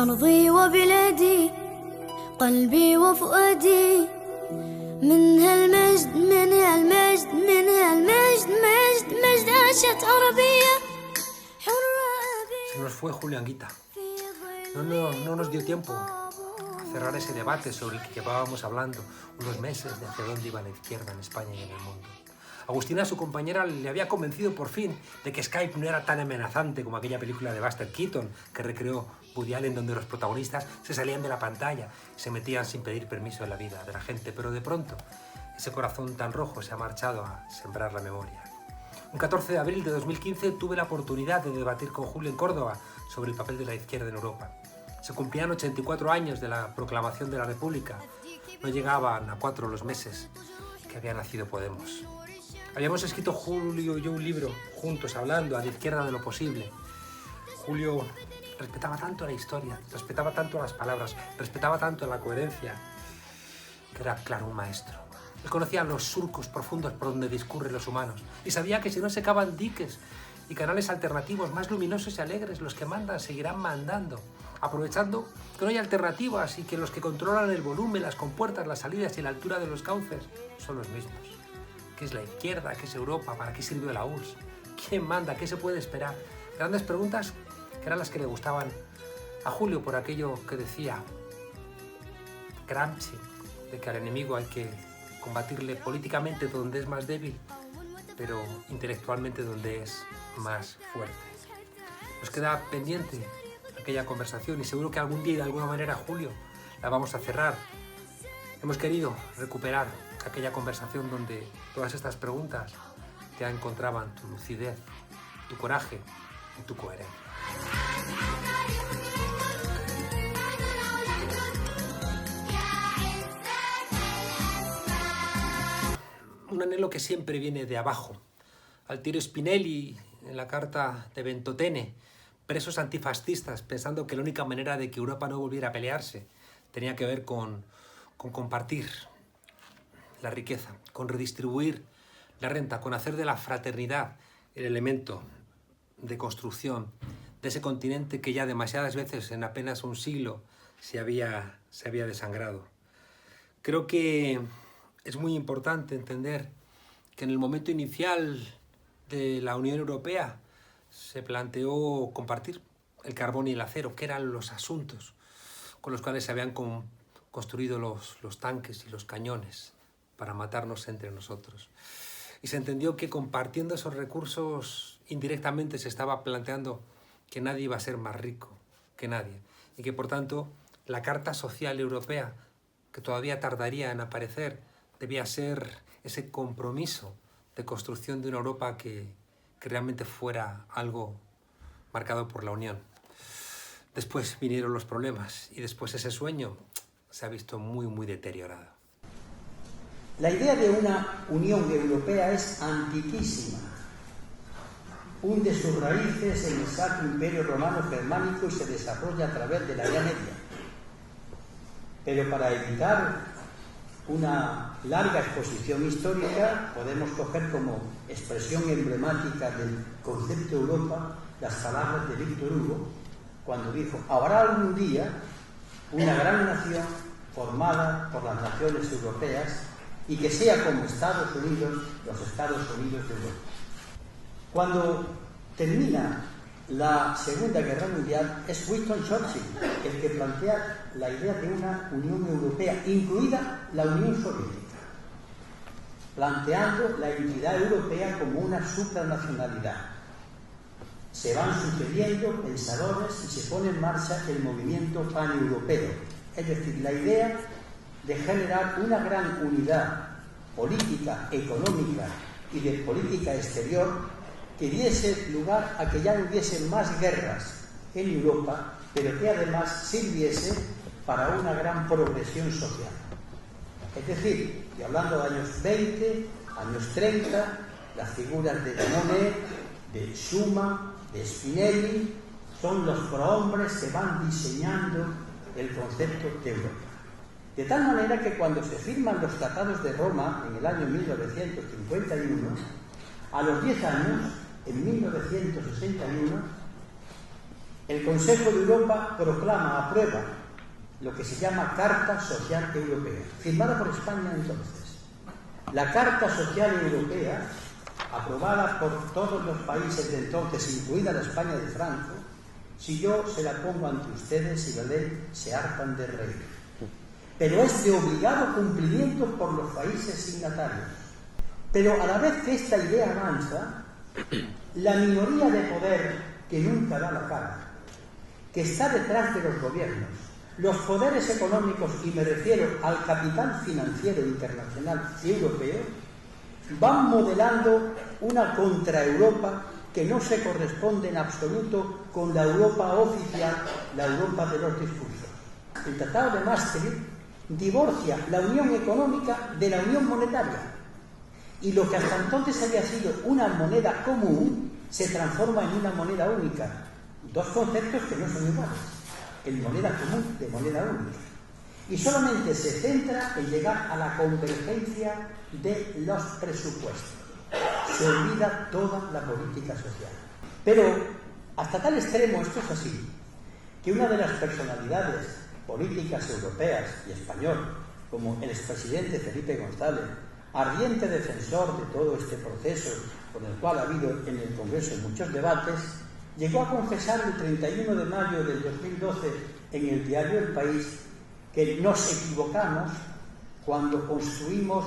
أرضي وبلادي قلبي وفؤادي من هالمجد من هالمجد من هالمجد مجد عاشت عربية حرة. Se nos fue Julio Anguita. No nos dio tiempo a cerrar ese debate sobre el que llevábamos hablando unos meses de hacia dónde iba la izquierda en España y en el mundo. Agustina, su compañera, le había convencido por fin de que Skype no era tan amenazante como aquella película de Buster Keaton que recreó Woody Allen, donde los protagonistas se salían de la pantalla y se metían sin pedir permiso en la vida de la gente. Pero de pronto, ese corazón tan rojo se ha marchado a sembrar la memoria. Un 14 de abril de 2015 tuve la oportunidad de debatir con Julio en Córdoba sobre el papel de la izquierda en Europa. Se cumplían 84 años de la proclamación de la República. No llegaban a 4 los meses que había nacido Podemos. Habíamos escrito Julio y yo un libro, juntos, hablando a la izquierda de lo posible. Julio respetaba tanto a la historia, respetaba tanto a las palabras, respetaba tanto a la coherencia, que era, claro, un maestro. Él conocía los surcos profundos por donde discurren los humanos y sabía que si no se cavan diques y canales alternativos más luminosos y alegres, los que mandan seguirán mandando, aprovechando que no hay alternativas y que los que controlan el volumen, las compuertas, las salidas y la altura de los cauces son los mismos. ¿Qué es la izquierda? ¿Qué es Europa? ¿Para qué sirve la URSS? ¿Quién manda? ¿Qué se puede esperar? Grandes preguntas que eran las que le gustaban a Julio por aquello que decía Gramsci, de que al enemigo hay que combatirle políticamente donde es más débil, pero intelectualmente donde es más fuerte. Nos queda pendiente aquella conversación y seguro que algún día y de alguna manera, Julio, la vamos a cerrar. Hemos querido recuperar aquella conversación donde todas estas preguntas ya encontraban tu lucidez, tu coraje y tu coherencia. Un anhelo que siempre viene de abajo. Altiero Spinelli, en la carta de Ventotene, presos antifascistas, pensando que la única manera de que Europa no volviera a pelearse tenía que ver con compartir la riqueza, con redistribuir la renta, con hacer de la fraternidad el elemento de construcción de ese continente que ya demasiadas veces en apenas un siglo se había desangrado. Creo que es muy importante entender que en el momento inicial de la Unión Europea se planteó compartir el carbón y el acero, que eran los asuntos con los cuales se habían construido los tanques y los cañones para matarnos entre nosotros. Y se entendió que compartiendo esos recursos indirectamente se estaba planteando que nadie iba a ser más rico que nadie y que por tanto la Carta Social Europea, que todavía tardaría en aparecer, debía ser ese compromiso de construcción de una Europa que realmente fuera algo marcado por la unión. Después vinieron los problemas y después ese sueño se ha visto muy deteriorado. La idea de una Unión Europea es antiquísima. Hunde sus raíces en el Sacro Imperio Romano Germánico y se desarrolla a través de la Edad Media. Pero para evitar una larga exposición histórica, podemos coger como expresión emblemática del concepto Europa las palabras de Víctor Hugo, cuando dijo: habrá algún día una gran nación formada por las naciones europeas y que sea como Estados Unidos, los Estados Unidos de Europa. Cuando termina la Segunda Guerra Mundial, es Winston Churchill el que plantea la idea de una Unión Europea, incluida la Unión Soviética, planteando la entidad europea como una supranacionalidad. Se van sucediendo pensadores y se pone en marcha el movimiento paneuropeo, es decir, la idea de generar una gran unidad política, económica y de política exterior que diese lugar a que ya no hubiese más guerras en Europa, pero que además sirviese para una gran progresión social. Es decir, y hablando de años 20, años 30, las figuras de Monnet, de Schuman, de Spinelli, son los prohombres que van diseñando el concepto de Europa. De tal manera que cuando se firman los tratados de Roma en el año 1951, a los 10 años, en 1961, el Consejo de Europa aprueba lo que se llama Carta Social Europea, firmada por España entonces. La Carta Social Europea, aprobada por todos los países de entonces, incluida la España de Franco, si yo se la pongo ante ustedes y la ley, se hartan de reír. Pero es de obligado cumplimiento por los países signatarios. Pero a la vez que esta idea avanza, la minoría de poder que nunca da la cara, que está detrás de los gobiernos, los poderes económicos, y me refiero al capital financiero internacional y europeo, van modelando una contra-Europa que no se corresponde en absoluto con la Europa oficial, la Europa de los discursos. El Tratado de Maastricht divorcia la unión económica de la unión monetaria, y lo que hasta entonces había sido una moneda común se transforma en una moneda única. Dos conceptos que no son iguales, el moneda común de moneda única. Y solamente se centra en llegar a la convergencia de los presupuestos. Se olvida toda la política social. Pero hasta tal extremo esto es así, que una de las personalidades políticas europeas y español, como el expresidente Felipe González, ardiente defensor de todo este proceso, con el cual ha habido en el Congreso muchos debates, llegó a confesar el 31 de mayo del 2012 en el diario El País que nos equivocamos cuando construimos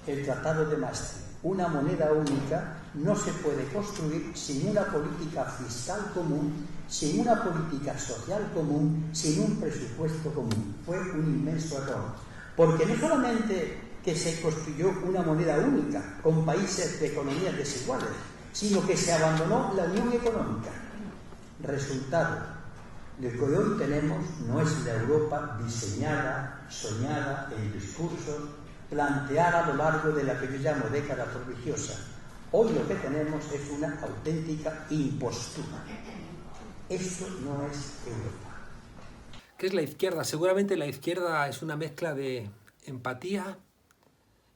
el Tratado de Maastricht. Una moneda única no se puede construir sin una política fiscal común, sin una política social común, sin un presupuesto común. Fue un inmenso error, porque no solamente que se construyó una moneda única con países de economías desiguales, sino que se abandonó la unión económica. Resultado, lo que hoy tenemos no es la Europa diseñada, soñada en discursos, planteada a lo largo de la que yo llamo década prodigiosa. Hoy lo que tenemos es una auténtica impostura. Esto no es Europa. ¿Qué es la izquierda? Seguramente la izquierda es una mezcla de empatía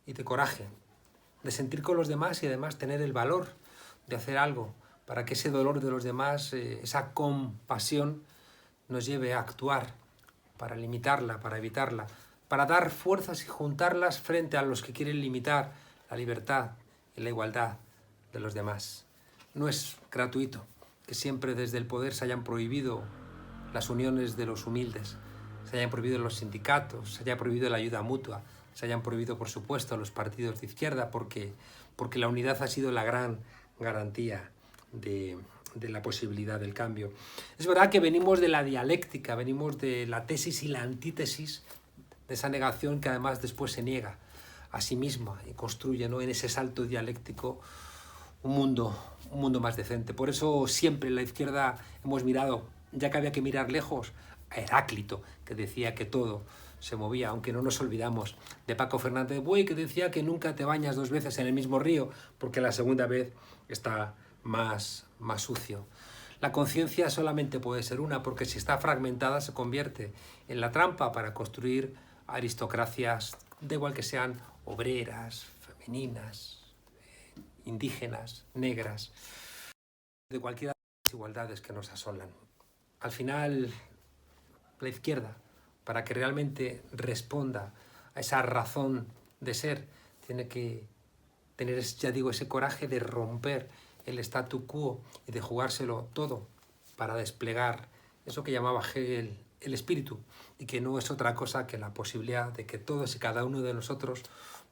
y de coraje, de sentir con los demás y además tener el valor de hacer algo para que ese dolor de los demás, esa compasión, nos lleve a actuar, para limitarla, para evitarla, para dar fuerzas y juntarlas frente a los que quieren limitar la libertad y la igualdad de los demás. No es gratuito que siempre desde el poder se hayan prohibido las uniones de los humildes, se hayan prohibido los sindicatos, se haya prohibido la ayuda mutua, se hayan prohibido, por supuesto, los partidos de izquierda, porque la unidad ha sido la gran garantía de la posibilidad del cambio. Es verdad que venimos de la dialéctica, venimos de la tesis y la antítesis, de esa negación que además después se niega a sí misma y construye, ¿no?, en ese salto dialéctico un mundo más decente. Por eso siempre en la izquierda hemos mirado, ya que había que mirar lejos, a Heráclito, que decía que todo se movía, aunque no nos olvidamos de Paco Fernández Buey, que decía que nunca te bañas 2 veces en el mismo río, porque la segunda vez está más sucio. La conciencia solamente puede ser una, porque si está fragmentada se convierte en la trampa para construir aristocracias, da igual que sean obreras, femeninas, indígenas, negras, de cualquiera de las desigualdades que nos asolan. Al final, la izquierda, para que realmente responda a esa razón de ser, tiene que tener, ya digo, ese coraje de romper el statu quo y de jugárselo todo para desplegar eso que llamaba Hegel el espíritu, y que no es otra cosa que la posibilidad de que todos y cada uno de nosotros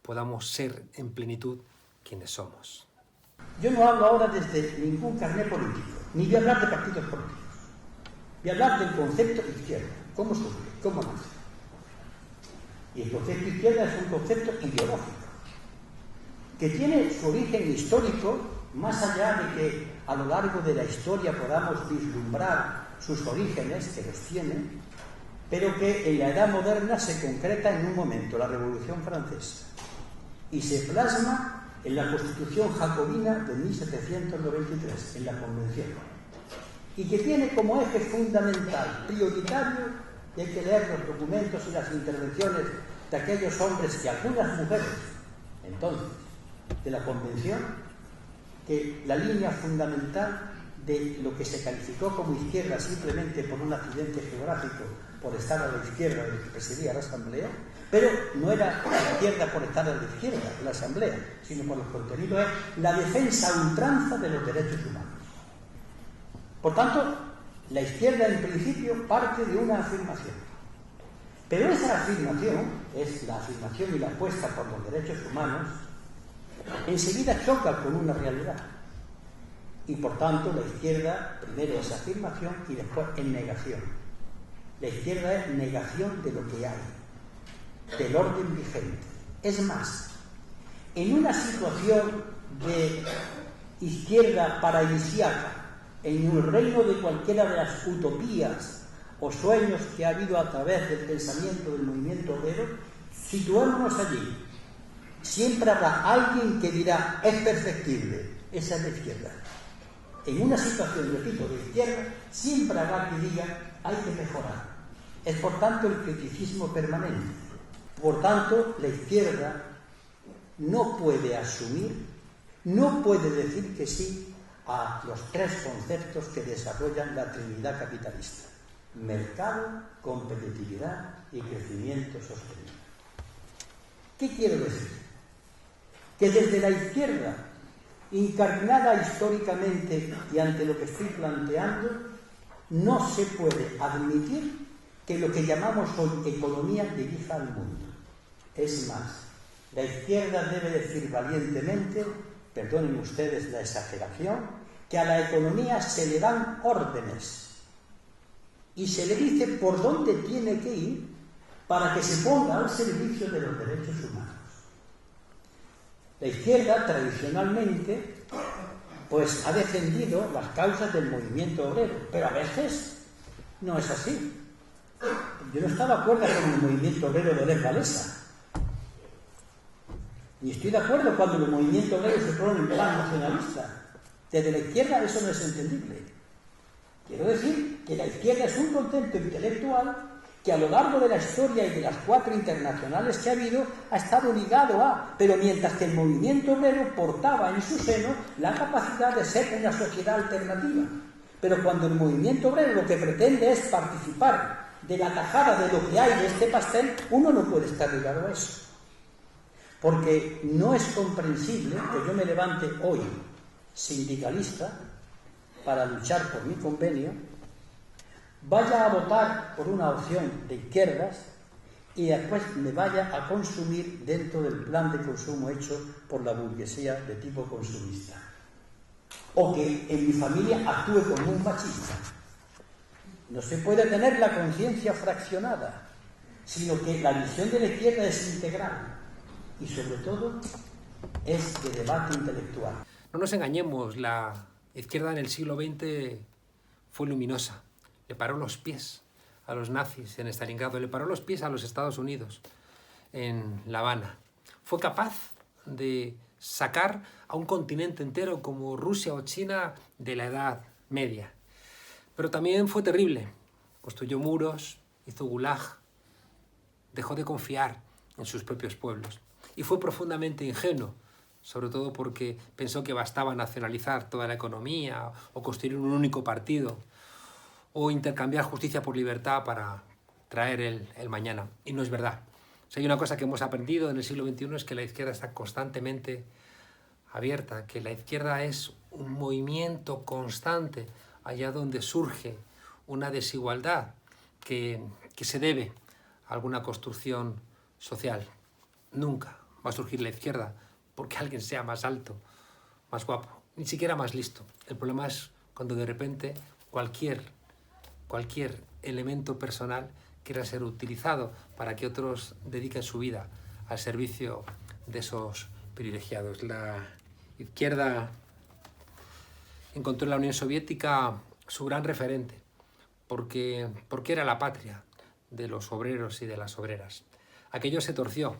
podamos ser en plenitud quienes somos. Yo no hablo ahora desde ningún carné político, ni voy a hablar de partidos políticos. Voy a hablar del concepto de izquierda, cómo surge, cómo nace. Y el concepto de izquierda es un concepto ideológico, que tiene su origen histórico, más allá de que a lo largo de la historia podamos vislumbrar sus orígenes, que los tienen, pero que en la edad moderna se concreta en un momento, la Revolución Francesa, y se plasma en la Constitución Jacobina de 1793, en la Convención, y que tiene como eje fundamental, prioritario, Y hay que leer los documentos y las intervenciones de aquellos hombres y algunas mujeres, entonces, de la Convención, que la línea fundamental de lo que se calificó como izquierda simplemente por un accidente geográfico, por estar a la izquierda del que presidía la Asamblea, pero no era la izquierda por estar a la izquierda de la Asamblea, sino por los contenidos, es la defensa a ultranza de los derechos humanos. Por tanto, la izquierda en principio parte de una afirmación. Pero esa afirmación, es la afirmación y la apuesta por los derechos humanos, enseguida choca con una realidad. Y por tanto la izquierda primero es afirmación y después es negación. La izquierda es negación de lo que hay, del orden vigente. Es más, en una situación de izquierda paradisíaca, en el reino de cualquiera de las utopías o sueños que ha habido a través del pensamiento del movimiento obrero, situémonos allí. Siempre habrá alguien que dirá, es perfectible, esa es la izquierda. En una situación, repito, de izquierda, siempre habrá que diga, hay que mejorar. Es por tanto el criticismo permanente. Por tanto, la izquierda no puede asumir, no puede decir que sí a los tres conceptos que desarrollan la Trinidad capitalista: mercado, competitividad y crecimiento sostenible. ¿Qué quiero decir? Que desde la izquierda, incardinada históricamente y ante lo que estoy planteando, no se puede admitir que lo que llamamos hoy economía dirija al mundo. Es más, la izquierda debe decir valientemente, perdonen ustedes la exageración, que a la economía se le dan órdenes y se le dice por dónde tiene que ir para que se ponga al servicio de los derechos humanos. La izquierda tradicionalmente pues ha defendido las causas del movimiento obrero, pero a veces no es así. Yo no estaba de acuerdo con el movimiento obrero de Lech Walesa, ni estoy de acuerdo cuando el movimiento obrero se pone en plan nacionalista. Desde la izquierda eso no es entendible. Quiero decir que la izquierda es un concepto intelectual que a lo largo de la historia y de las 4 internacionales que ha habido ha estado ligado a, pero mientras que el movimiento obrero portaba en su seno la capacidad de ser una sociedad alternativa. Pero cuando el movimiento obrero lo que pretende es participar de la tajada de lo que hay de este pastel, uno no puede estar ligado a eso. Porque no es comprensible que yo me levante hoy sindicalista para luchar por mi convenio, vaya a votar por una opción de izquierdas y después me vaya a consumir dentro del plan de consumo hecho por la burguesía de tipo consumista. O que en mi familia actúe como un machista. No se puede tener la conciencia fraccionada, sino que la visión de la izquierda es integral y sobre todo es de debate intelectual. No nos engañemos, la izquierda en el siglo XX fue luminosa. Le paró los pies a los nazis en Stalingrado, le paró los pies a los Estados Unidos en La Habana. Fue capaz de sacar a un continente entero como Rusia o China de la Edad Media. Pero también fue terrible. Construyó muros, hizo gulag, dejó de confiar en sus propios pueblos. Y fue profundamente ingenuo, sobre todo porque pensó que bastaba nacionalizar toda la economía o construir un único partido o intercambiar justicia por libertad para traer el mañana. Y no es verdad. O sea, hay una cosa que hemos aprendido en el siglo XXI es que la izquierda está constantemente abierta, que la izquierda es un movimiento constante allá donde surge una desigualdad que se debe a alguna construcción social. Nunca va a surgir la izquierda porque alguien sea más alto, más guapo, ni siquiera más listo. El problema es cuando de repente cualquier elemento personal quiera ser utilizado para que otros dediquen su vida al servicio de esos privilegiados. La izquierda encontró en la Unión Soviética su gran referente, porque era la patria de los obreros y de las obreras. Aquello se torció,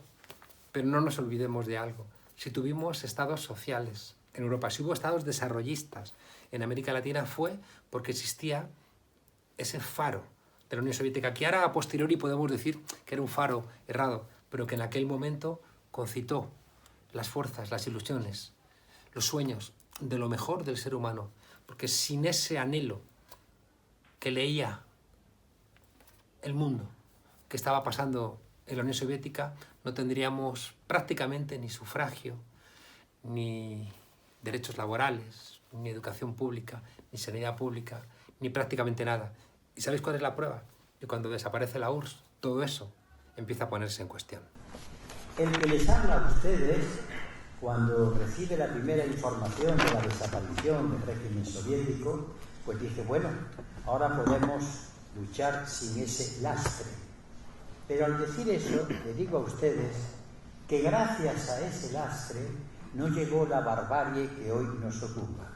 pero no nos olvidemos de algo. Si tuvimos estados sociales en Europa, si hubo estados desarrollistas en América Latina, fue porque existía ese faro de la Unión Soviética, que ahora a posteriori podemos decir que era un faro errado, pero que en aquel momento concitó las fuerzas, las ilusiones, los sueños de lo mejor del ser humano, porque sin ese anhelo que leía el mundo que estaba pasando en la Unión Soviética, no tendríamos prácticamente ni sufragio, ni derechos laborales, ni educación pública, ni sanidad pública, ni prácticamente nada. ¿Y sabéis cuál es la prueba? Que cuando desaparece la URSS, todo eso empieza a ponerse en cuestión. El que les habla a ustedes, cuando recibe la primera información de la desaparición del régimen soviético, pues dice, bueno, ahora podemos luchar sin ese lastre. Pero al decir eso, le digo a ustedes que gracias a ese lastre no llegó la barbarie que hoy nos ocupa.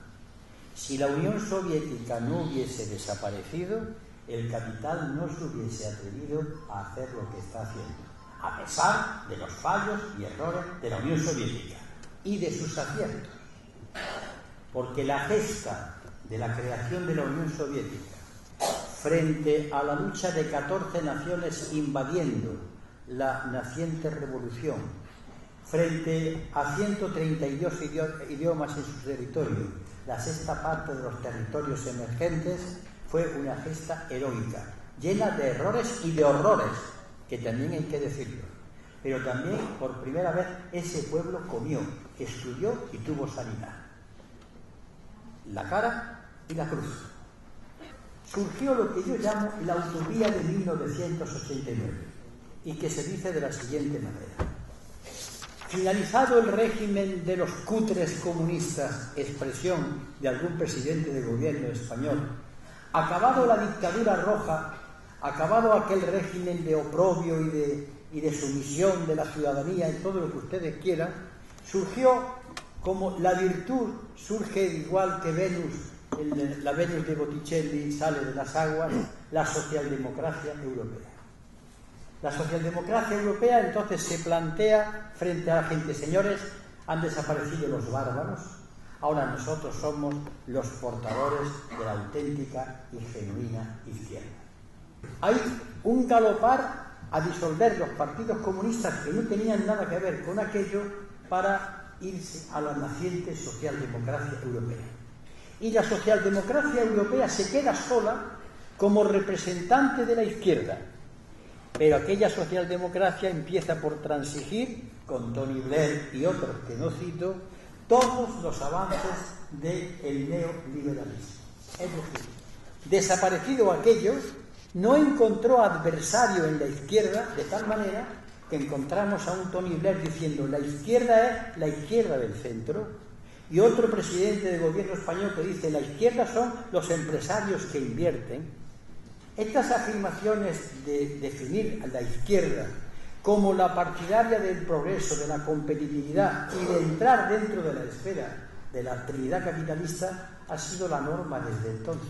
Si la Unión Soviética no hubiese desaparecido, el capital no se hubiese atrevido a hacer lo que está haciendo, a pesar de los fallos y errores de la Unión Soviética y de sus aciertos. Porque la gesta de la creación de la Unión Soviética frente a la lucha de 14 naciones invadiendo la naciente revolución, frente a 132 idiomas en su territorio, la sexta parte de los territorios emergentes, fue una gesta heroica, llena de errores y de horrores, que también hay que decirlo. Pero también, por primera vez, ese pueblo comió, estudió y tuvo sanidad. La cara y la cruz. Surgió lo que yo llamo la utopía de 1989 y que se dice de la siguiente manera. Finalizado el régimen de los cutres comunistas, expresión de algún presidente de gobierno español, acabado la dictadura roja, acabado aquel régimen de oprobio y de sumisión de la ciudadanía y todo lo que ustedes quieran, surgió como la virtud surge igual que Venus, la Venus de Botticelli sale de las aguas, la socialdemocracia europea. La socialdemocracia europea entonces se plantea frente a la gente, señores, han desaparecido los bárbaros, ahora nosotros somos los portadores de la auténtica y genuina izquierda. Hay un galopar a disolver los partidos comunistas que no tenían nada que ver con aquello para irse a la naciente socialdemocracia europea. Y la socialdemocracia europea se queda sola como representante de la izquierda. Pero aquella socialdemocracia empieza por transigir, con Tony Blair y otros que no cito, todos los avances del neoliberalismo. Es decir, desaparecido aquello, no encontró adversario en la izquierda, de tal manera que encontramos a un Tony Blair diciendo la izquierda es la izquierda del centro, y otro presidente de gobierno español que dice la izquierda son los empresarios que invierten. Estas afirmaciones de definir a la izquierda como la partidaria del progreso, de la competitividad y de entrar dentro de la esfera de la trinidad capitalista ha sido la norma desde entonces.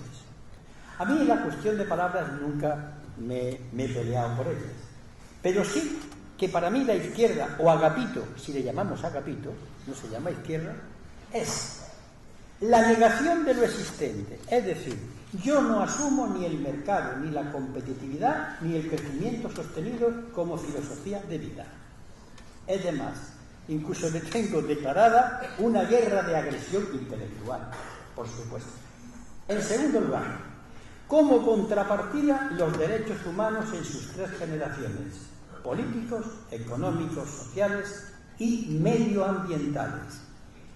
A mí en la cuestión de palabras nunca me he peleado por ellas, pero sí que para mí la izquierda, o agapito, si le llamamos agapito, no se llama izquierda, es la negación de lo existente, es decir, yo no asumo ni el mercado, ni la competitividad, ni el crecimiento sostenido como filosofía de vida. Es demás, incluso le tengo declarada una guerra de agresión intelectual, por supuesto. En segundo lugar, como contrapartida, los derechos humanos en sus tres generaciones, políticos, económicos, sociales y medioambientales.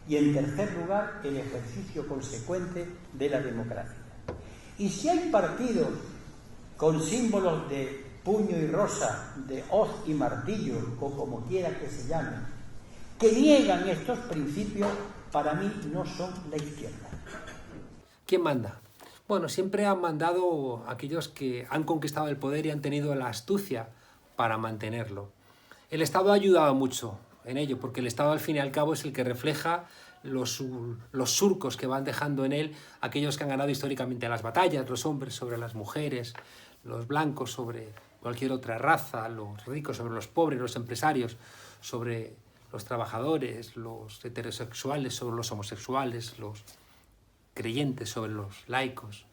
Y en tercer lugar, el ejercicio consecuente de la democracia. Y si hay partidos con símbolos de puño y rosa, de hoz y martillo, o como quiera que se llamen, que niegan estos principios, para mí no son la izquierda. ¿Quién manda? Bueno, siempre han mandado aquellos que han conquistado el poder y han tenido la astucia para mantenerlo. El Estado ha ayudado mucho en ello, porque el Estado al fin y al cabo es el que refleja los surcos que van dejando en él aquellos que han ganado históricamente las batallas, los hombres sobre las mujeres, los blancos sobre cualquier otra raza, los ricos sobre los pobres, los empresarios sobre los trabajadores, los heterosexuales sobre los homosexuales, los creyentes sobre los laicos.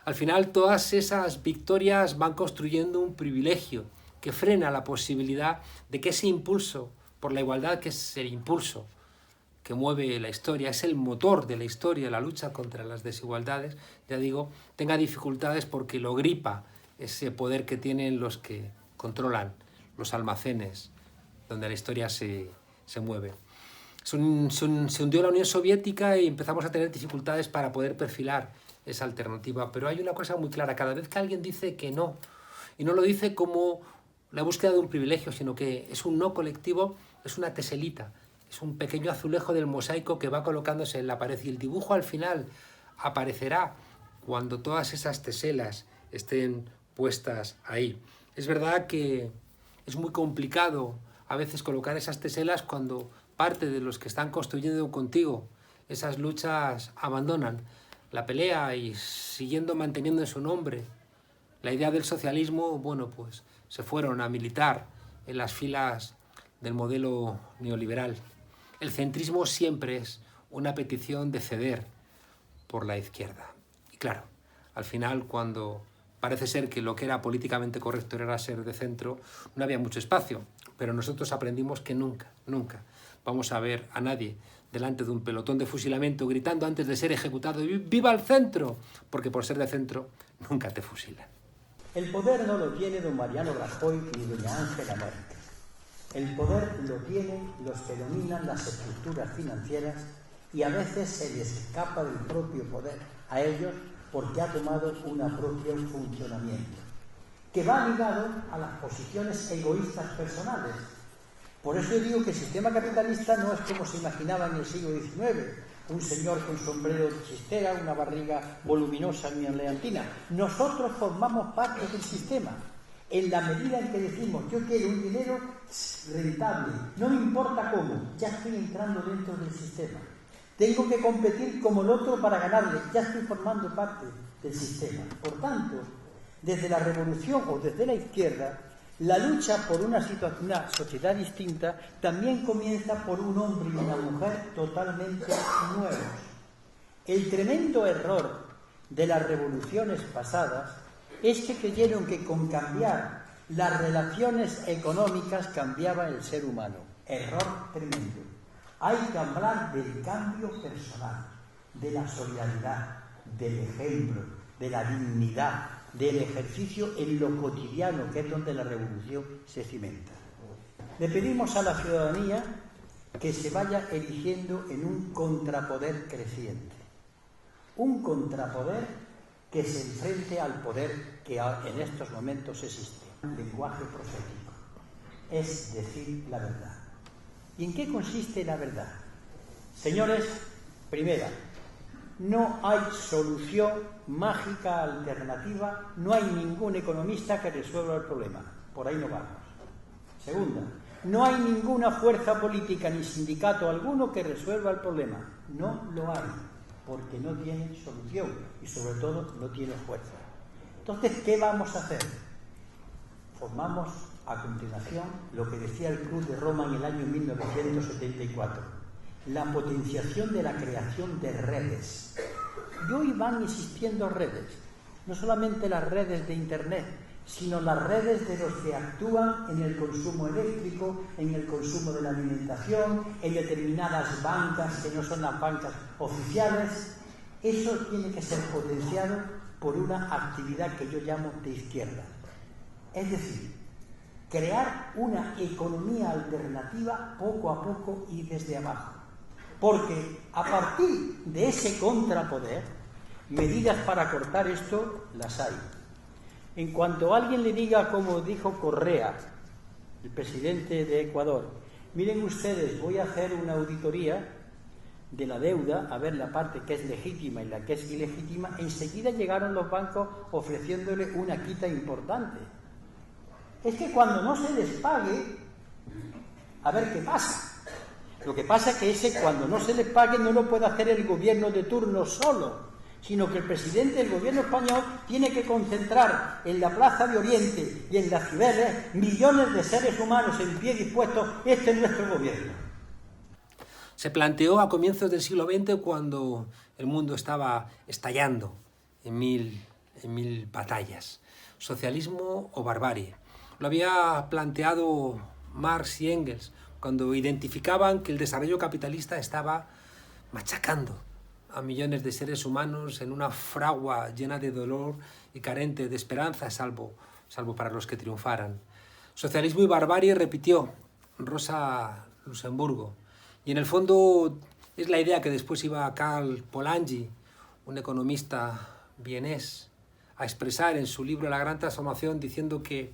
Al final todas esas victorias van construyendo un privilegio que frena la posibilidad de que ese impulso por la igualdad, que es el impulso que mueve la historia, es el motor de la historia, la lucha contra las desigualdades, ya digo, tenga dificultades porque lo gripa ese poder que tienen los que controlan los almacenes donde la historia se mueve. Se hundió la Unión Soviética y empezamos a tener dificultades para poder perfilar esa alternativa, pero hay una cosa muy clara: cada vez que alguien dice que no, y no lo dice como la búsqueda de un privilegio, sino que es un no colectivo, es una teselita, es un pequeño azulejo del mosaico que va colocándose en la pared, y el dibujo al final aparecerá cuando todas esas teselas estén puestas ahí. Es verdad que es muy complicado a veces colocar esas teselas cuando parte de los que están construyendo contigo esas luchas abandonan la pelea y, siguiendo manteniendo en su nombre la idea del socialismo, bueno, pues se fueron a militar en las filas del modelo neoliberal. El centrismo siempre es una petición de ceder por la izquierda. Y claro, al final, cuando parece ser que lo que era políticamente correcto era ser de centro, no había mucho espacio. Pero nosotros aprendimos que nunca, nunca vamos a ver a nadie delante de un pelotón de fusilamiento gritando antes de ser ejecutado: ¡viva el centro! Porque por ser de centro nunca te fusilan. El poder no lo tiene don Mariano Rajoy ni doña Ángela Merkel. El poder lo tienen los que dominan las estructuras financieras, y a veces se les escapa del propio poder a ellos porque ha tomado un propio funcionamiento, que va ligado a las posiciones egoístas personales. Por eso yo digo que el sistema capitalista no es como se imaginaba en el siglo XIX, un señor con sombrero de chistera, una barriga voluminosa en leontina. Nosotros formamos parte del sistema, en la medida en que decimos: yo quiero un dinero rentable, no me importa cómo, ya estoy entrando dentro del sistema. Tengo que competir como el otro para ganarle, ya estoy formando parte del sistema. Por tanto, desde la revolución o desde la izquierda, la lucha por una sociedad distinta también comienza por un hombre y una mujer totalmente nuevos. El tremendo error de las revoluciones pasadas es que creyeron que con cambiar las relaciones económicas cambiaba el ser humano. Error tremendo. Hay que hablar del cambio personal, de la solidaridad, del ejemplo, de la dignidad, del ejercicio en lo cotidiano, que es donde la revolución se cimenta. Le pedimos a la ciudadanía que se vaya erigiendo en un contrapoder creciente, un contrapoder que se enfrente al poder que en estos momentos existe. Un lenguaje profético, es decir, la verdad. ¿Y en qué consiste la verdad? Señores, primera, no hay solución mágica alternativa, no hay ningún economista que resuelva el problema. Por ahí no vamos. Segunda, no hay ninguna fuerza política ni sindicato alguno que resuelva el problema. No lo hay, porque no tiene solución y sobre todo no tiene fuerza. Entonces, ¿qué vamos a hacer? Formamos a continuación lo que decía el Club de Roma en el año 1974. La potenciación de la creación de redes. Y hoy van existiendo redes, no solamente las redes de Internet, sino las redes de los que actúan en el consumo eléctrico, en el consumo de la alimentación, en determinadas bancas que no son las bancas oficiales. Eso tiene que ser potenciado por una actividad que yo llamo de izquierda. Es decir, crear una economía alternativa poco a poco y desde abajo. Porque a partir de ese contrapoder, medidas para cortar esto las hay. En cuanto alguien le diga, como dijo Correa, el presidente de Ecuador: miren ustedes, voy a hacer una auditoría de la deuda, a ver la parte que es legítima y la que es ilegítima, enseguida llegaron los bancos ofreciéndole una quita importante. Es que cuando no se les pague, a ver qué pasa. Lo que pasa es que ese, cuando no se les pague, no lo puede hacer el gobierno de turno solo, sino que el presidente del gobierno español tiene que concentrar en la Plaza de Oriente y en las Cibeles millones de seres humanos en pie dispuestos. Este es nuestro gobierno. Se planteó a comienzos del siglo XX, cuando el mundo estaba estallando en en 1000 batallas. Socialismo o barbarie. Lo había planteado Marx y Engels cuando identificaban que el desarrollo capitalista estaba machacando a millones de seres humanos en una fragua llena de dolor y carente de esperanza, salvo para los que triunfaran. Socialismo y barbarie repitió Rosa Luxemburgo. Y en el fondo es la idea que después iba Karl Polanyi, un economista vienés, a expresar en su libro La Gran Transformación, diciendo que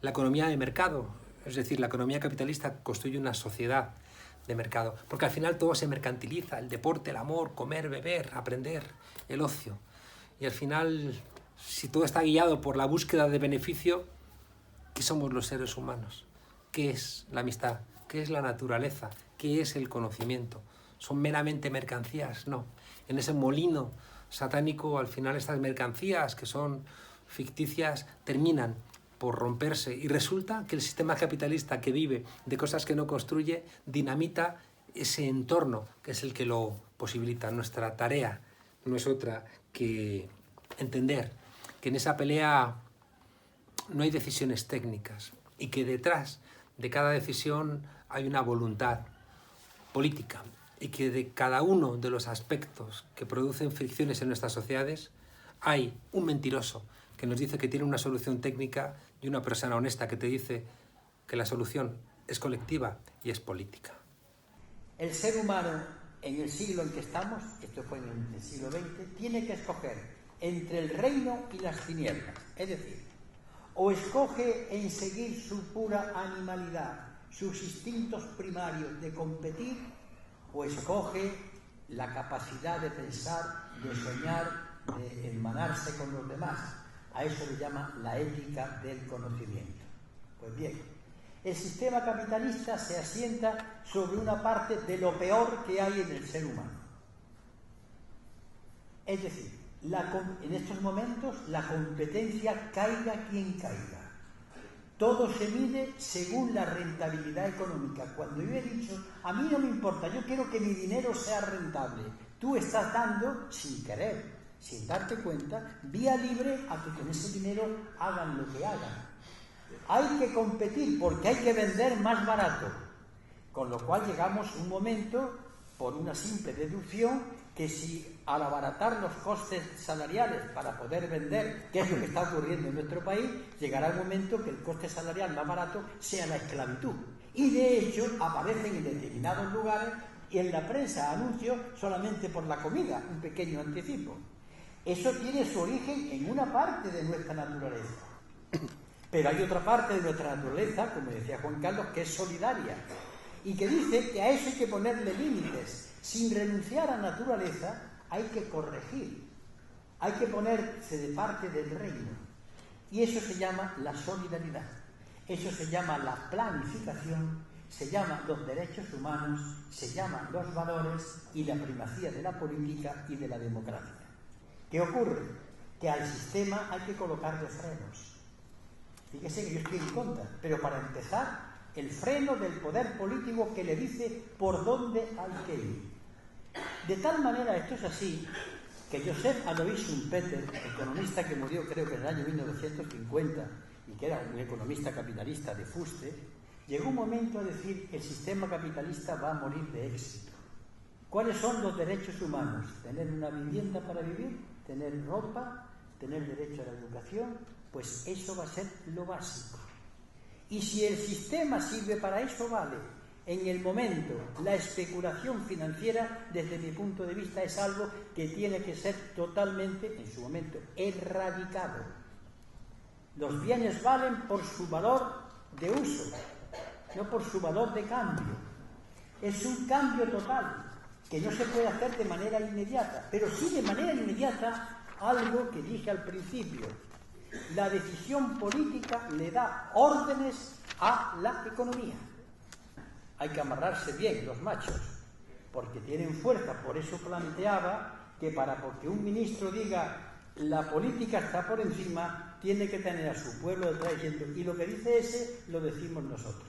la economía de mercado, es decir, la economía capitalista, construye una sociedad de mercado, porque al final todo se mercantiliza, el deporte, el amor, comer, beber, aprender, el ocio. Y al final, si todo está guiado por la búsqueda de beneficio, ¿qué somos los seres humanos? ¿Qué es la amistad? ¿Qué es la naturaleza? ¿Qué es el conocimiento? ¿Son meramente mercancías? No. En ese molino satánico, al final estas mercancías que son ficticias terminan por romperse y resulta que el sistema capitalista que vive de cosas que no construye dinamita ese entorno que es el que lo posibilita. Nuestra tarea no es otra que entender que en esa pelea no hay decisiones técnicas y que detrás de cada decisión hay una voluntad política y que de cada uno de los aspectos que producen fricciones en nuestras sociedades hay un mentiroso que nos dice que tiene una solución técnica y una persona honesta que te dice que la solución es colectiva y es política. El ser humano en el siglo en que estamos, esto fue en el siglo XX, tiene que escoger entre el reino y las tinieblas. Es decir, o escoge en seguir su pura animalidad, sus instintos primarios de competir, o escoge la capacidad de pensar, de soñar, de hermanarse con los demás. A eso le llama la ética del conocimiento. Pues bien, el sistema capitalista se asienta sobre una parte de lo peor que hay en el ser humano. Es decir, en estos momentos la competencia caiga quien caiga. Todo se mide según la rentabilidad económica. Cuando yo he dicho, a mí no me importa, yo quiero que mi dinero sea rentable, tú estás dando, sin querer, sin darte cuenta, vía libre a que con ese dinero hagan lo que hagan. Hay que competir porque hay que vender más barato, con lo cual llegamos a un momento, por una simple deducción, que si al abaratar los costes salariales para poder vender, que es lo que está ocurriendo en nuestro país, llegará un momento que el coste salarial más barato sea la esclavitud. Y de hecho aparecen en determinados lugares y en la prensa anuncios solamente por la comida, un pequeño anticipo. Eso tiene su origen en una parte de nuestra naturaleza. Pero hay otra parte de nuestra naturaleza, como decía Juan Carlos, que es solidaria y que dice que a eso hay que ponerle límites. Sin renunciar a la naturaleza hay que corregir, hay que ponerse de parte del reino. Y eso se llama la solidaridad, eso se llama la planificación, se llama los derechos humanos, se llaman los valores y la primacía de la política y de la democracia. ¿Qué ocurre? Que al sistema hay que colocarle frenos. Fíjese que yo estoy en contra, pero para empezar, el freno del poder político que le dice por dónde hay que ir. De tal manera, esto es así, que Joseph Alois Schumpeter, economista que murió creo que en el año 1950 y que era un economista capitalista de fuste, llegó un momento a decir el sistema capitalista va a morir de éxito. ¿Cuáles son los derechos humanos? Tener una vivienda para vivir, tener ropa, tener derecho a la educación, pues eso va a ser lo básico. Y si el sistema sirve para eso, vale. En el momento, la especulación financiera, desde mi punto de vista, es algo que tiene que ser totalmente, en su momento, erradicado. Los bienes valen por su valor de uso, no por su valor de cambio. Es un cambio total, que no se puede hacer de manera inmediata, pero sí de manera inmediata algo que dije al principio. La decisión política le da órdenes a la economía. Hay que amarrarse bien los machos, porque tienen fuerza. Por eso planteaba que porque un ministro diga la política está por encima, tiene que tener a su pueblo detrás diciendo, y lo que dice ese lo decimos nosotros.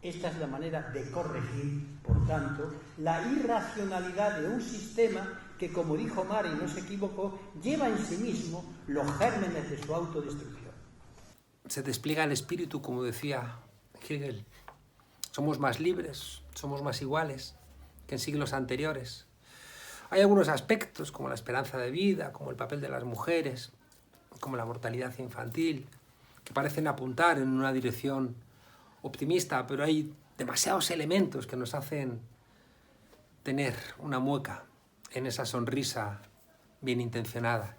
Esta es la manera de corregir, por tanto, la irracionalidad de un sistema que, como dijo Mari, no se equivocó, lleva en sí mismo los gérmenes de su autodestrucción. Se despliega el espíritu, como decía Hegel. Somos más libres, somos más iguales que en siglos anteriores. Hay algunos aspectos, como la esperanza de vida, como el papel de las mujeres, como la mortalidad infantil, que parecen apuntar en una dirección optimista, pero hay demasiados elementos que nos hacen tener una mueca en esa sonrisa bien intencionada.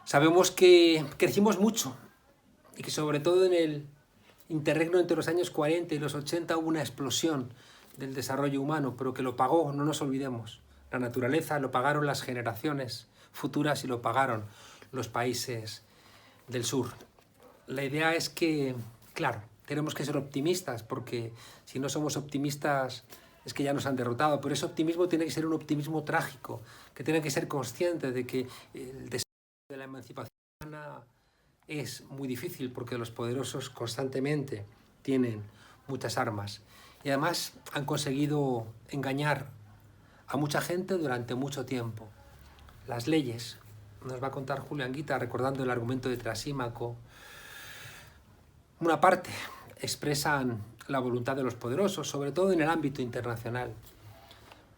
Sabemos que crecimos mucho y que sobre todo en el interregno entre los años 40 y los 80 hubo una explosión del desarrollo humano, pero que lo pagó, no nos olvidemos, la naturaleza, lo pagaron las generaciones futuras y lo pagaron los países del sur. La idea es que, claro, tenemos que ser optimistas, porque si no somos optimistas es que ya nos han derrotado, pero ese optimismo tiene que ser un optimismo trágico, que tiene que ser consciente de que el desarrollo de la emancipación humana es muy difícil porque los poderosos constantemente tienen muchas armas y además han conseguido engañar a mucha gente durante mucho tiempo. Las leyes, nos va a contar Julio Anguita recordando el argumento de Trasímaco, una parte expresan la voluntad de los poderosos, sobre todo en el ámbito internacional,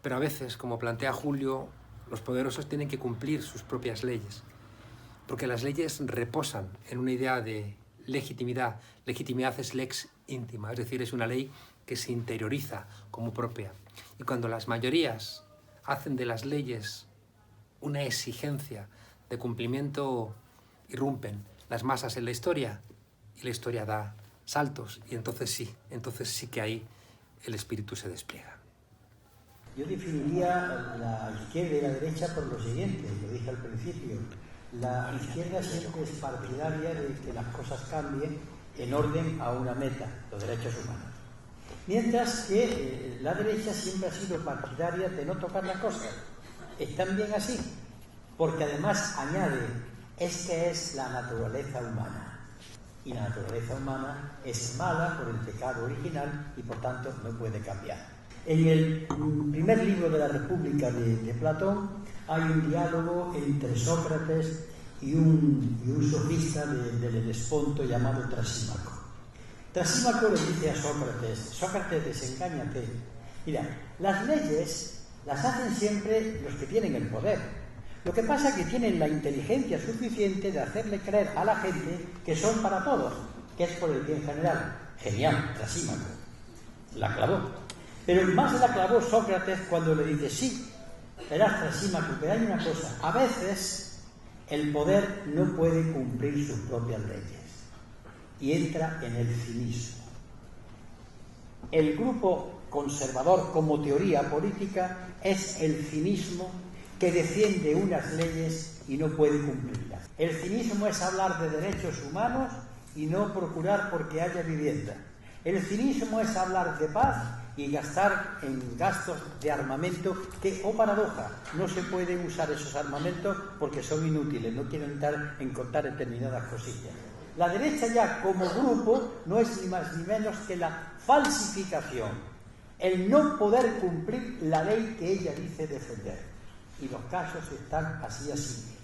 pero a veces, como plantea Julio, los poderosos tienen que cumplir sus propias leyes, porque las leyes reposan en una idea de legitimidad. Legitimidad es lex íntima, es decir, es una ley que se interioriza como propia. Y cuando las mayorías hacen de las leyes una exigencia de cumplimiento, irrumpen las masas en la historia y la historia da saltos y entonces sí que ahí el espíritu se despliega. Yo definiría la izquierda y la derecha por lo siguiente, lo dije al principio. La izquierda siempre es partidaria de que las cosas cambien en orden a una meta, los derechos humanos. Mientras que la derecha siempre ha sido partidaria de no tocar las cosas. Están bien así, porque además añade, es que es la naturaleza humana. Y la naturaleza humana es mala por el pecado original y por tanto no puede cambiar. En el primer libro de la República de Platón hay un diálogo entre Sócrates y un sofista del Helesponto llamado Trasímaco. Trasímaco le dice a Sócrates, Sócrates, desengáñate. Mira, las leyes las hacen siempre los que tienen el poder. Lo que pasa es que tienen la inteligencia suficiente de hacerle creer a la gente que son para todos, que es por el bien general. Genial, Trasímaco. La clavó. Pero más la clavó Sócrates cuando le dice, sí, verás, Trasímaco, pero hay una cosa. A veces el poder no puede cumplir sus propias leyes y entra en el cinismo. El grupo conservador como teoría política es el cinismo que defiende unas leyes y no puede cumplirlas. El cinismo es hablar de derechos humanos y no procurar porque haya vivienda. El cinismo es hablar de paz y gastar en gastos de armamento que, oh paradoja, no se pueden usar esos armamentos porque son inútiles, no quieren entrar en contar determinadas cosillas. La derecha ya como grupo no es ni más ni menos que la falsificación, el no poder cumplir la ley que ella dice defender. Y los casos están así.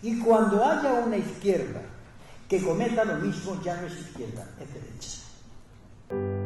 Y cuando haya una izquierda que cometa lo mismo, ya no es izquierda, es derecha.